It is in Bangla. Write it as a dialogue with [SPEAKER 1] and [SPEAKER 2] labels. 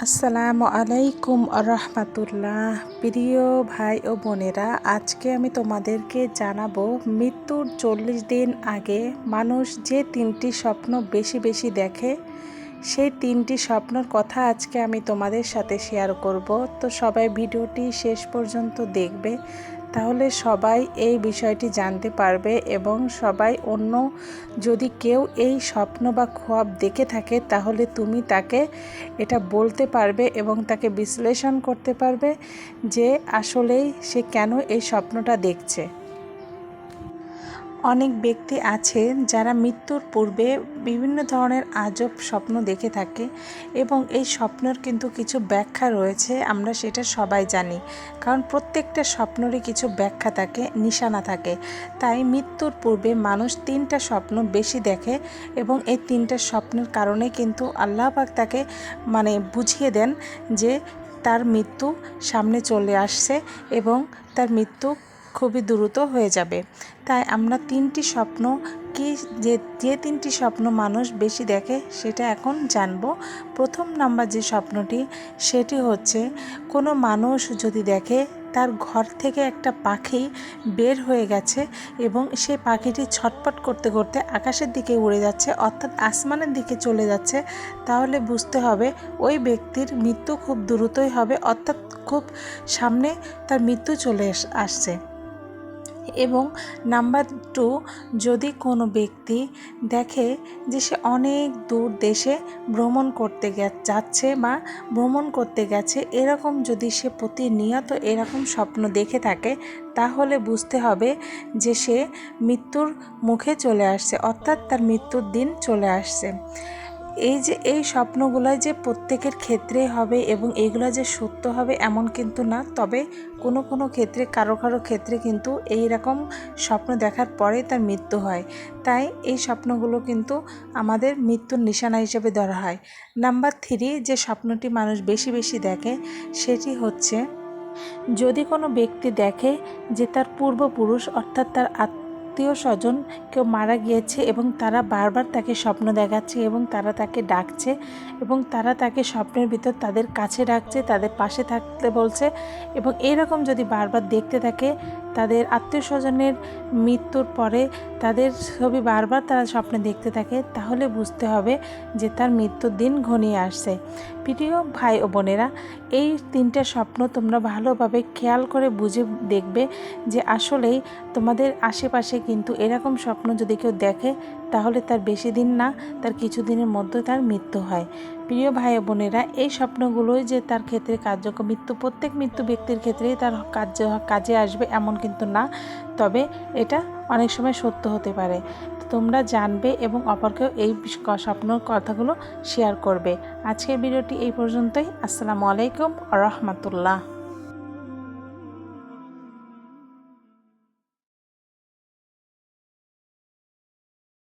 [SPEAKER 1] আসসালামু আলাইকুম আরহামাতুল্লাহ। প্রিয় ভাই ও বোনেরা, আজকে আমি তোমাদেরকে জানাবো মৃত্যুর 40 দিন আগে মানুষ যে 3টি স্বপ্ন বেশি বেশি দেখে, সেই 3টি স্বপ্নের কথা আজকে আমি তোমাদের সাথে শেয়ার করব। তো সবাই ভিডিওটি শেষ পর্যন্ত দেখবে, তাহলে সবাই এই বিষয়টি জানতে পারবে এবং সবাই যদি কেউ এই স্বপ্ন বা খোয়াব দেখে থাকে তাহলে তুমি তাকে এটা বলতে পারবে এবং তাকে বিশ্লেষণ করতে পারবে যে আসলেই সে কেন এই স্বপ্নটা দেখছে। অনেক ব্যক্তি আছে যারা মৃত্যুর পূর্বে বিভিন্ন ধরনের আজব স্বপ্ন দেখে থাকে এবং এই স্বপ্নের কিন্তু কিছু ব্যাখ্যা রয়েছে, আমরা সেটা সবাই জানি, কারণ প্রত্যেকটা স্বপ্নেরই কিছু ব্যাখ্যা থাকে, নিশানা থাকে। তাই মৃত্যুর পূর্বে মানুষ 3টা স্বপ্ন বেশি দেখে এবং এই 3টা স্বপ্নের কারণে কিন্তু আল্লাহ পাক তাকে বুঝিয়ে দেন যে তার মৃত্যু সামনে চলে আসছে এবং তার মৃত্যু খুবই দ্রুত হয়ে যাবে। তাই আমরা 3টি স্বপ্ন যে 3টি স্বপ্ন মানুষ বেশি দেখে সেটা এখন জানব। প্রথম নাম্বার যে স্বপ্নটি, সেটি হচ্ছে কোনো মানুষ যদি দেখে তার ঘর থেকে একটা পাখি বের হয়ে গেছে এবং সেই পাখিটি ছটপট করতে করতে আকাশের দিকে উড়ে যাচ্ছে, অর্থাৎ আসমানের দিকে চলে যাচ্ছে, তাহলে বুঝতে হবে ওই ব্যক্তির মৃত্যু খুব দ্রুতই হবে, অর্থাৎ খুব সামনে তার মৃত্যু চলে আসছে। এবং নাম্বার 2, যদি কোনো ব্যক্তি দেখে যে সে অনেক দূর দেশে ভ্রমণ করতে যাচ্ছে বা ভ্রমণ করতে গেছে, এরকম যদি সে প্রতিনিয়ত এরকম স্বপ্ন দেখে থাকে তাহলে বুঝতে হবে যে সে মৃত্যুর মুখে চলে আসছে, অর্থাৎ তার মৃত্যুর দিন চলে আসছে। এই স্বপ্নগুলো যে প্রত্যেকের ক্ষেত্রেই হবে এবং এইগুলো যে সত্য হবে এমন কিন্তু না, তবে কোনো ক্ষেত্রে কারো ক্ষেত্রে কিন্তু এই রকম স্বপ্ন দেখার পরে তার মৃত্যু হয়। তাই এই স্বপ্নগুলো কিন্তু আমাদের মৃত্যুর নিশানা হিসেবে ধরা হয়। নাম্বার 3, যে স্বপ্নটি মানুষ বেশি বেশি দেখে সেটি হচ্ছে যদি কোনো ব্যক্তি দেখে যে তার পূর্বপুরুষ অর্থাৎ তার আত্মীয় স্বজন কেউ মারা গিয়েছে এবং তারা বারবার তাকে স্বপ্ন দেখাচ্ছে এবং তারা তাকে ডাকছে এবং তারা তাকে স্বপ্নের ভিতর তাদের কাছে ডাকছে, তাদের পাশে থাকতে বলছে, এবং এরকম যদি বারবার দেখতে থাকে তাদের আত্মীয় স্বজনের মৃত্যুর পরে তাদের ছবি বারবার তারা স্বপ্নে দেখতে থাকে, তাহলে বুঝতে হবে যে তার মৃত্যুর দিন ঘনিয়ে আসছে। প্রিয় ভাই ও বোনেরা, এই 3টা স্বপ্ন তোমরা ভালোভাবে খেয়াল করে বুঝে দেখবে যে আসলেই তোমাদের আশেপাশে কিন্তু এরকম স্বপ্ন যদি কেউ দেখে তাহলে তার বেশি দিন না, তার কিছু দিনের মধ্যে তার মৃত্যু হয়। প্রিয় ভাই ও বোনেরা, এই স্বপ্নগুলোই যে তার ক্ষেত্রে কার্যকর, প্রত্যেক মৃত্যু ব্যক্তির ক্ষেত্রেই তার কাজে আসবে এমন কিন্তু না, তবে এটা অনেক সময় সত্য হতে পারে। তোমরা জানবে এবং অপরকেও এই স্বপ্নের কথাগুলো শেয়ার করবে। আজকের ভিডিওটি এই পর্যন্তই। আসসালামু আলাইকুম আরহামাতুল্লাহ।